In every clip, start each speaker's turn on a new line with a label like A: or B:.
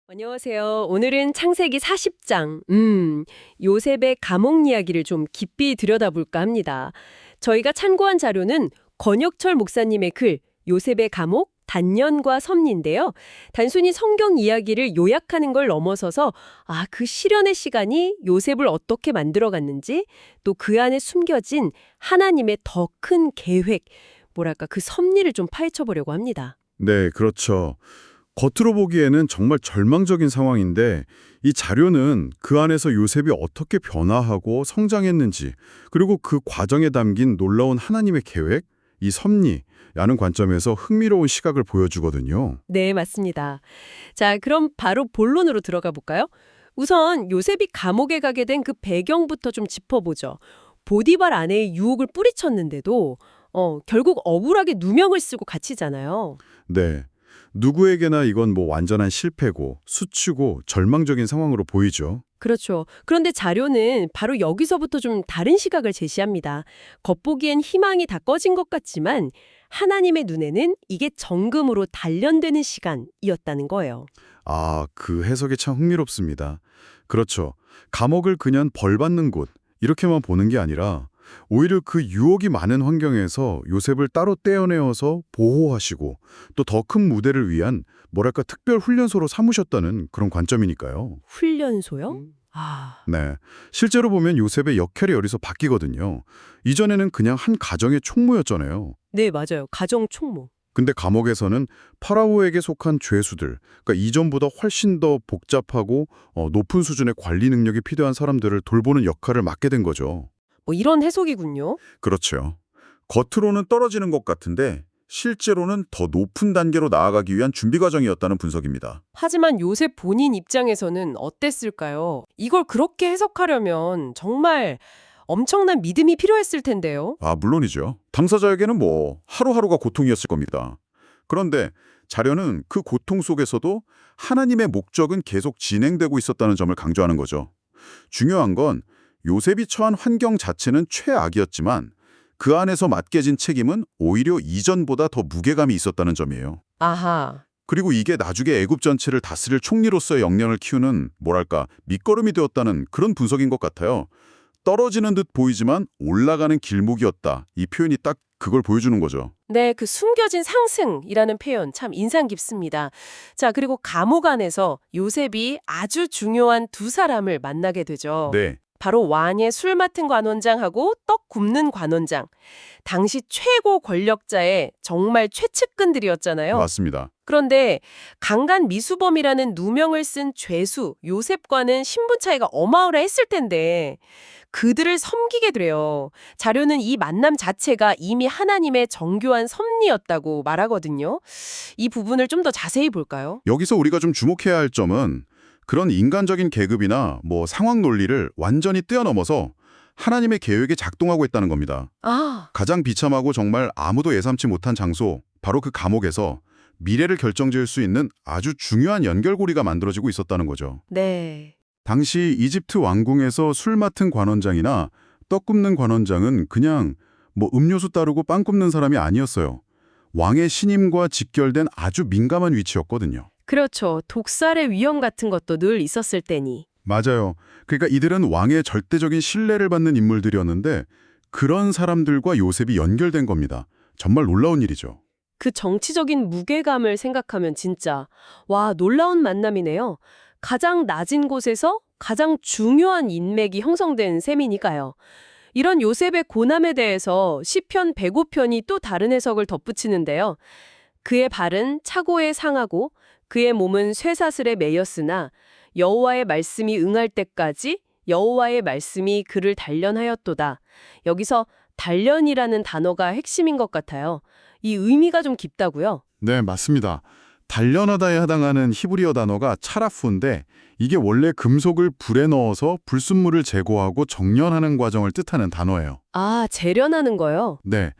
A: 안녕하세요. 오늘은 창세기 40장, 요셉의 감옥 이야기를 좀 깊이 들여다볼까 합니다. 저희가 참고한 자료는 권혁철 목사님의 글, 요셉의 감옥, 단연과 섭리인데요. 단순히 성경 이야기를 요약하는 걸 넘어서서 그 시련의 시간이 요셉을 어떻게 만들어갔는지, 또 그 안에 숨겨진 하나님의 더 큰 계획, 뭐랄까 그 섭리를 좀 파헤쳐보려고 합니다.
B: 네, 그렇죠. 겉으로 보기에는 정말 절망적인 상황인데 이 자료는 그 안에서 요셉이 어떻게 변화하고 성장했는지 그리고 그 과정에 담긴 놀라운 하나님의 계획, 이 섭리라는 관점에서 흥미로운 시각을 보여주거든요.
A: 네, 맞습니다. 자, 그럼 바로 본론으로 들어가 볼까요? 우선 요셉이 감옥에 가게 된 그 배경부터 좀 짚어보죠. 보디발 아내의 유혹을 뿌리쳤는데도 결국 억울하게 누명을 쓰고 갇히잖아요.
B: 네. 누구에게나 이건 완전한 실패고 수치고 절망적인 상황으로 보이죠.
A: 그렇죠. 그런데 자료는 바로 여기서부터 좀 다른 시각을 제시합니다. 겉보기엔 희망이 다 꺼진 것 같지만 하나님의 눈에는 이게 정금으로 단련되는 시간이었다는 거예요.
B: 그 해석이 참 흥미롭습니다. 그렇죠. 감옥을 그냥 벌 받는 곳, 이렇게만 보는 게 아니라 오히려 그 유혹이 많은 환경에서 요셉을 따로 떼어내어서 보호하시고 또 더 큰 무대를 위한 뭐랄까 특별 훈련소로 삼으셨다는 그런 관점이니까요.
A: 훈련소요?
B: 네. 실제로 보면 요셉의 역할이 여기서 바뀌거든요. 이전에는 그냥 한 가정의 총무였잖아요.
A: 네, 맞아요. 가정 총무.
B: 근데 감옥에서는 파라오에게 속한 죄수들, 그러니까 이전보다 훨씬 더 복잡하고 높은 수준의 관리 능력이 필요한 사람들을 돌보는 역할을 맡게 된 거죠.
A: 뭐 이런 해석이군요.
B: 그렇죠. 겉으로는 떨어지는 것 같은데 실제로는 더 높은 단계로 나아가기 위한 준비 과정이었다는 분석입니다.
A: 하지만 요셉 본인 입장에서는 어땠을까요? 이걸 그렇게 해석하려면 정말 엄청난 믿음이 필요했을 텐데요.
B: 물론이죠. 당사자에게는 하루하루가 고통이었을 겁니다. 그런데 자료는 그 고통 속에서도 하나님의 목적은 계속 진행되고 있었다는 점을 강조하는 거죠. 중요한 건 요셉이 처한 환경 자체는 최악이었지만 그 안에서 맡겨진 책임은 오히려 이전보다 더 무게감이 있었다는 점이에요.
A: 아하.
B: 그리고 이게 나중에 애굽 전체를 다스릴 총리로서의 역량을 키우는 밑거름이 되었다는 그런 분석인 것 같아요. 떨어지는 듯 보이지만 올라가는 길목이었다. 이 표현이 딱 그걸 보여주는 거죠.
A: 네, 그 숨겨진 상승이라는 표현 참 인상 깊습니다. 자, 그리고 감옥 안에서 요셉이 아주 중요한 두 사람을 만나게 되죠.
B: 네,
A: 바로 왕의 술 맡은 관원장하고 떡 굽는 관원장. 당시 최고 권력자의 정말 최측근들이었잖아요.
B: 맞습니다.
A: 그런데 강간 미수범이라는 누명을 쓴 죄수 요셉과는 신분 차이가 어마어마했을 텐데 그들을 섬기게 돼요. 자료는 이 만남 자체가 이미 하나님의 정교한 섭리였다고 말하거든요. 이 부분을 좀 더 자세히 볼까요?
B: 여기서 우리가 좀 주목해야 할 점은 그런 인간적인 계급이나 상황 논리를 완전히 뛰어넘어서 하나님의 계획에 작동하고 있다는 겁니다. 가장 비참하고 정말 아무도 예상치 못한 장소, 바로 그 감옥에서 미래를 결정지을 수 있는 아주 중요한 연결고리가 만들어지고 있었다는 거죠.
A: 네.
B: 당시 이집트 왕궁에서 술 맡은 관원장이나 떡 굽는 관원장은 그냥 음료수 따르고 빵 굽는 사람이 아니었어요. 왕의 신임과 직결된 아주 민감한 위치였거든요.
A: 그렇죠. 독살의 위험 같은 것도 늘 있었을 때니.
B: 맞아요. 그러니까 이들은 왕의 절대적인 신뢰를 받는 인물들이었는데 그런 사람들과 요셉이 연결된 겁니다. 정말 놀라운 일이죠.
A: 그 정치적인 무게감을 생각하면 진짜 놀라운 만남이네요. 가장 낮은 곳에서 가장 중요한 인맥이 형성된 셈이니까요. 이런 요셉의 고남에 대해서 시편 105편이 또 다른 해석을 덧붙이는데요. 그의 발은 차고에 상하고 그의 몸은 쇠사슬에 매였으나 여호와의 말씀이 응할 때까지 여호와의 말씀이 그를 단련하였도다. 여기서 단련이라는 단어가 핵심인 것 같아요. 이 의미가 좀 깊다고요?
B: 네, 맞습니다. 단련하다에 해당하는 히브리어 단어가 차라프인데 이게 원래 금속을 불에 넣어서 불순물을 제거하고 정련하는 과정을 뜻하는 단어예요.
A: 재련하는 거요?
B: 네.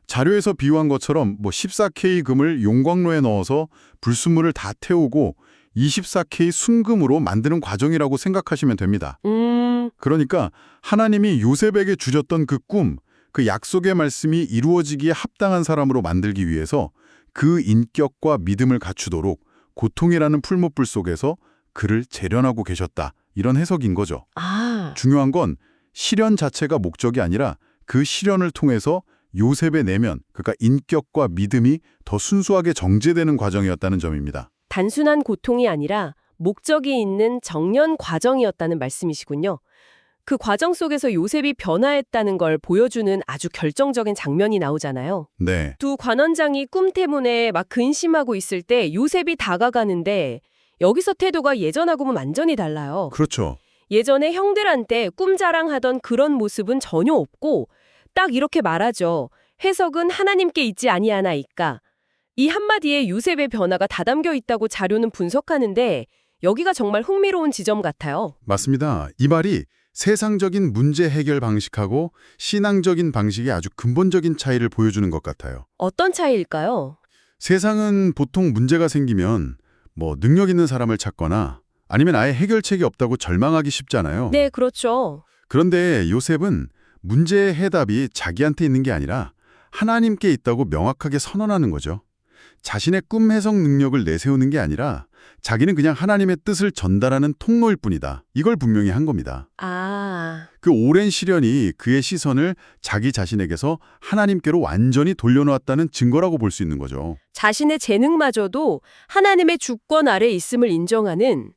B: 자료에서 비유한 것처럼 14K 금을 용광로에 넣어서 불순물을 다 태우고 24K 순금으로 만드는 과정이라고 생각하시면 됩니다. 그러니까 하나님이 요셉에게 주셨던 그 꿈, 그 약속의 말씀이 이루어지기에 합당한 사람으로 만들기 위해서 그 인격과 믿음을 갖추도록 고통이라는 풀무불 속에서
C: 그를 재련하고 계셨다. 이런 해석인 거죠.
A: 아,
C: 중요한 건 실현 자체가 목적이 아니라 그 실현을 통해서 요셉의 내면, 그러니까 인격과 믿음이 더 순수하게 정제되는 과정이었다는 점입니다.
A: 단순한 고통이 아니라 목적이 있는 정년 과정이었다는 말씀이시군요. 그 과정 속에서 요셉이 변화했다는 걸 보여주는 아주 결정적인 장면이 나오잖아요.
C: 네,
A: 두 관원장이 꿈 때문에 막 근심하고 있을 때 요셉이 다가가는데 여기서 태도가 예전하고는 완전히 달라요.
C: 그렇죠.
A: 예전에 형들한테 꿈 자랑하던 그런 모습은 전혀 없고 딱 이렇게 말하죠. 해석은 하나님께 있지 아니하나이까. 이 한마디에 요셉의 변화가 다 담겨 있다고 자료는 분석하는데 여기가 정말 흥미로운 지점 같아요.
C: 맞습니다. 이 말이 세상적인 문제 해결 방식하고 신앙적인 방식의 아주 근본적인 차이를 보여주는 것 같아요.
A: 어떤 차이일까요?
C: 세상은 보통 문제가 생기면 능력 있는 사람을 찾거나 아니면 아예 해결책이 없다고 절망하기 쉽잖아요.
A: 네, 그렇죠.
C: 그런데 요셉은 문제의 해답이 자기한테 있는 게 아니라 하나님께 있다고 명확하게 선언하는 거죠. 자신의 꿈 해석 능력을 내세우는 게 아니라 자기는 그냥 하나님의 뜻을 전달하는 통로일 뿐이다. 이걸 분명히 한 겁니다.
A: 아,
C: 그 오랜 시련이 그의 시선을 자기 자신에게서 하나님께로 완전히 돌려놓았다는 증거라고 볼 수 있는 거죠.
A: 자신의 재능마저도 하나님의 주권 아래 있음을 인정하는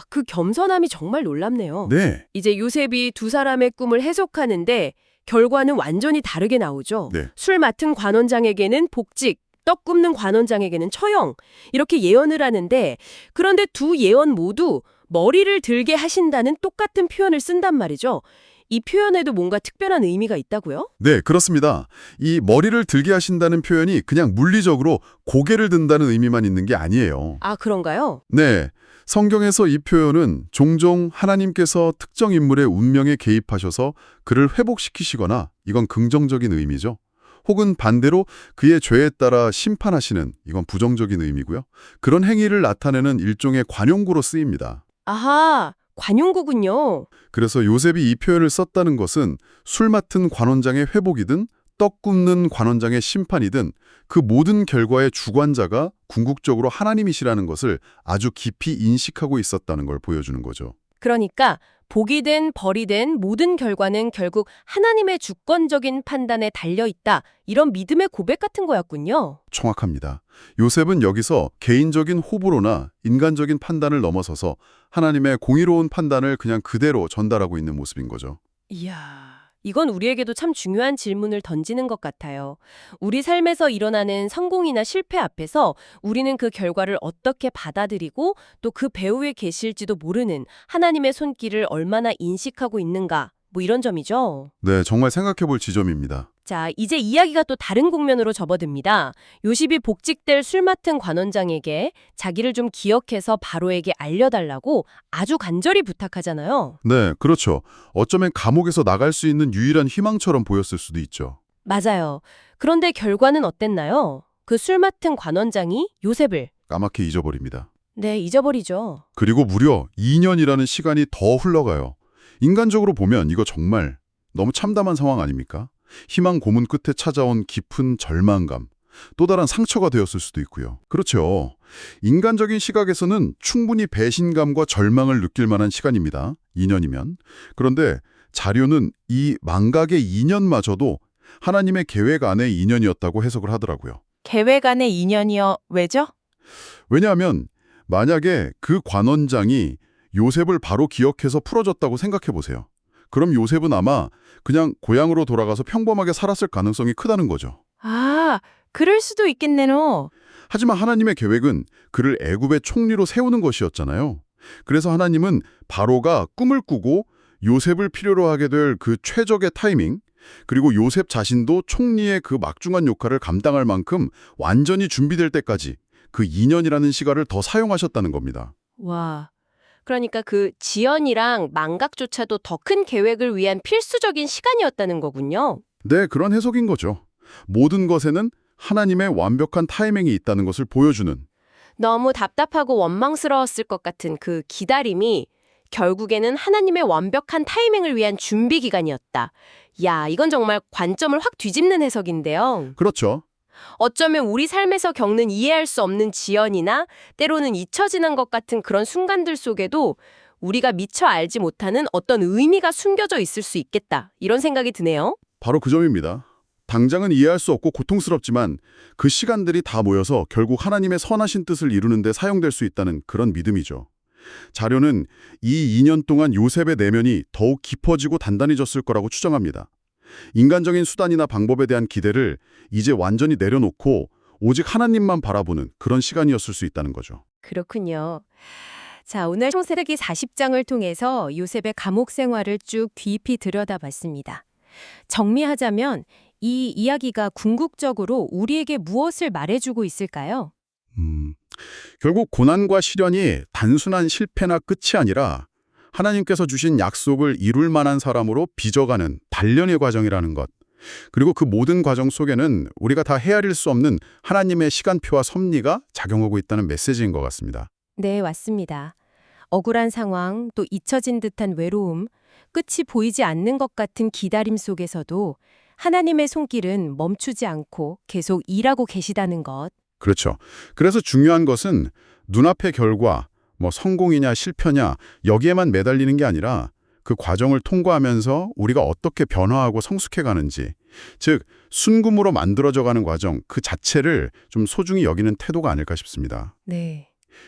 A: 그 겸손함이 정말 놀랍네요.
C: 네.
A: 이제 요셉이 두 사람의 꿈을 해석하는데 결과는 완전히 다르게 나오죠.
C: 네.
A: 술 맡은 관원장에게는 복직, 떡 굽는 관원장에게는 처형 이렇게 예언을 하는데 그런데 두 예언 모두 머리를 들게 하신다는 똑같은 표현을 쓴단 말이죠. 이 표현에도 뭔가 특별한 의미가 있다고요?
C: 네, 그렇습니다. 이 머리를 들게 하신다는 표현이 그냥 물리적으로 고개를 든다는 의미만 있는 게 아니에요.
A: 아, 그런가요?
C: 네. 성경에서 이 표현은 종종 하나님께서 특정 인물의 운명에 개입하셔서 그를 회복시키시거나 이건 긍정적인 의미죠. 혹은 반대로 그의 죄에 따라 심판하시는 이건 부정적인 의미고요. 그런 행위를 나타내는 일종의 관용구로 쓰입니다.
A: 아하, 관용구군요.
C: 그래서 요셉이 이 표현을 썼다는 것은 술 맡은 관원장의 회복이든 떡 굽는 관원장의 심판이든 그 모든 결과의 주관자가 궁극적으로 하나님이시라는 것을 아주 깊이 인식하고 있었다는 걸 보여주는 거죠.
A: 그러니까 복이든 벌이든 모든 결과는 결국 하나님의 주권적인 판단에 달려있다. 이런 믿음의 고백 같은 거였군요.
C: 정확합니다. 요셉은 여기서 개인적인 호불호나 인간적인 판단을 넘어서서 하나님의 공의로운 판단을 그냥 그대로 전달하고 있는 모습인 거죠.
A: 이야, 이건 우리에게도 참 중요한 질문을 던지는 것 같아요. 우리 삶에서 일어나는 성공이나 실패 앞에서 우리는 그 결과를 어떻게 받아들이고 또 그 배후에 계실지도 모르는 하나님의 손길을 얼마나 인식하고 있는가, 이런 점이죠.
C: 네, 정말 생각해 볼 지점입니다.
A: 자, 이제 이야기가 또 다른 국면으로 접어듭니다. 요셉이 복직될 술 맡은 관원장에게 자기를 좀 기억해서 바로에게 알려달라고 아주 간절히 부탁하잖아요.
C: 네, 그렇죠. 어쩌면 감옥에서 나갈 수 있는 유일한 희망처럼 보였을 수도 있죠.
A: 맞아요. 그런데 결과는 어땠나요? 그 술 맡은 관원장이 요셉을
C: 까맣게 잊어버립니다.
A: 네, 잊어버리죠.
C: 그리고 무려 2년이라는 시간이 더 흘러가요. 인간적으로 보면 이거 정말 너무 참담한 상황 아닙니까? 희망 고문 끝에 찾아온 깊은 절망감, 또 다른 상처가 되었을 수도 있고요. 그렇죠. 인간적인 시각에서는 충분히 배신감과 절망을 느낄 만한 시간입니다. 2년이면. 그런데 자료는 이 망각의 2년마저도 하나님의 계획 안의 2년이었다고 해석을 하더라고요.
D: 계획 안의 인연이요. 왜죠?
C: 왜냐하면 만약에 그 관원장이 요셉을 바로 기억해서 풀어줬다고 생각해 보세요. 그럼 요셉은 아마 그냥 고향으로 돌아가서 평범하게 살았을 가능성이 크다는 거죠.
D: 아, 그럴 수도 있겠네요.
C: 하지만 하나님의 계획은 그를 애굽의 총리로 세우는 것이었잖아요. 그래서 하나님은 바로가 꿈을 꾸고 요셉을 필요로 하게 될 그 최적의 타이밍, 그리고 요셉 자신도 총리의 그 막중한 역할을 감당할 만큼 완전히 준비될 때까지 그 2년이라는 시간을 더 사용하셨다는 겁니다.
A: 와, 그러니까 그 지연이랑 망각조차도 더 큰 계획을 위한 필수적인 시간이었다는 거군요.
C: 네, 그런 해석인 거죠. 모든 것에는 하나님의 완벽한 타이밍이 있다는 것을 보여주는.
A: 너무 답답하고 원망스러웠을 것 같은 그 기다림이 결국에는 하나님의 완벽한 타이밍을 위한 준비 기간이었다. 야, 이건 정말 관점을 확 뒤집는 해석인데요.
C: 그렇죠.
A: 어쩌면 우리 삶에서 겪는 이해할 수 없는 지연이나 때로는 잊혀지는 것 같은 그런 순간들 속에도 우리가 미처 알지 못하는 어떤 의미가 숨겨져 있을 수 있겠다. 이런 생각이 드네요.
C: 바로 그 점입니다. 당장은 이해할 수 없고 고통스럽지만 그 시간들이 다 모여서 결국 하나님의 선하신 뜻을 이루는 데 사용될 수 있다는 그런 믿음이죠. 자료는 이 2년 동안 요셉의 내면이 더욱 깊어지고 단단해졌을 거라고 추정합니다. 인간적인 수단이나 방법에 대한 기대를 이제 완전히 내려놓고 오직 하나님만 바라보는 그런 시간이었을 수 있다는 거죠.
D: 그렇군요. 자, 오늘 창세기 40장을 통해서 요셉의 감옥 생활을 쭉 깊이 들여다봤습니다. 정리하자면 이 이야기가 궁극적으로 우리에게 무엇을 말해주고 있을까요?
C: 결국 고난과 시련이 단순한 실패나 끝이 아니라 하나님께서 주신 약속을 이룰 만한 사람으로 빚어가는 단련의 과정이라는 것. 그리고 그 모든 과정 속에는 우리가 다 헤아릴 수 없는 하나님의 시간표와 섭리가 작용하고 있다는 메시지인 것 같습니다.
D: 네, 맞습니다. 억울한 상황, 또 잊혀진 듯한 외로움, 끝이 보이지 않는 것 같은 기다림 속에서도 하나님의 손길은 멈추지 않고 계속 일하고 계시다는 것.
C: 그렇죠. 그래서 중요한 것은 눈앞의 결과, 성공이냐 실패냐 여기에만 매달리는 게 아니라 그 과정을 통과하면서 우리가 어떻게 변화하고 성숙해 가는지, 즉 순금으로 만들어져 가는 과정 그 자체를 좀 소중히 여기는 태도가 아닐까 싶습니다.
D: 네.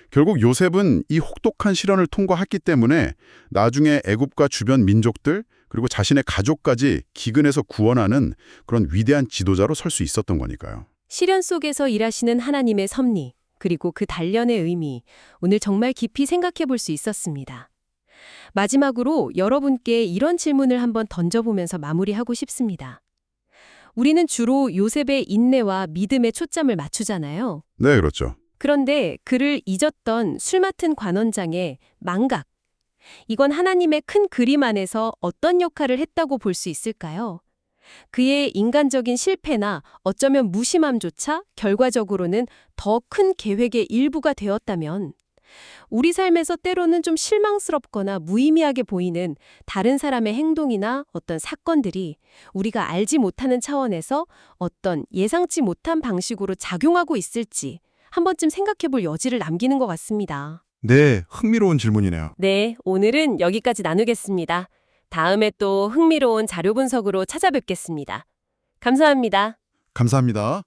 C: 결국 요셉은 이 혹독한 시련을 통과했기 때문에 나중에 애굽과 주변 민족들 그리고 자신의 가족까지 기근에서 구원하는 그런 위대한 지도자로 설 수 있었던 거니까요.
A: 시련 속에서 일하시는 하나님의 섭리, 그리고 그 단련의 의미, 오늘 정말 깊이 생각해 볼 수 있었습니다. 마지막으로 여러분께 이런 질문을 한번 던져보면서 마무리하고 싶습니다. 우리는 주로 요셉의 인내와 믿음에 초점을 맞추잖아요.
C: 네, 그렇죠.
A: 그런데 그를 잊었던 술 맡은 관원장의 망각. 이건 하나님의 큰 그림 안에서 어떤 역할을 했다고 볼 수 있을까요? 그의 인간적인 실패나 어쩌면 무심함조차 결과적으로는 더 큰 계획의 일부가 되었다면 우리 삶에서 때로는 좀 실망스럽거나 무의미하게 보이는 다른 사람의 행동이나 어떤 사건들이 우리가 알지 못하는 차원에서 어떤 예상치 못한 방식으로 작용하고 있을지 한 번쯤 생각해 볼 여지를 남기는 것 같습니다.
E: 네, 흥미로운 질문이네요.
A: 네, 오늘은 여기까지 나누겠습니다. 다음에 또 흥미로운 자료 분석으로 찾아뵙겠습니다. 감사합니다.
E: 감사합니다.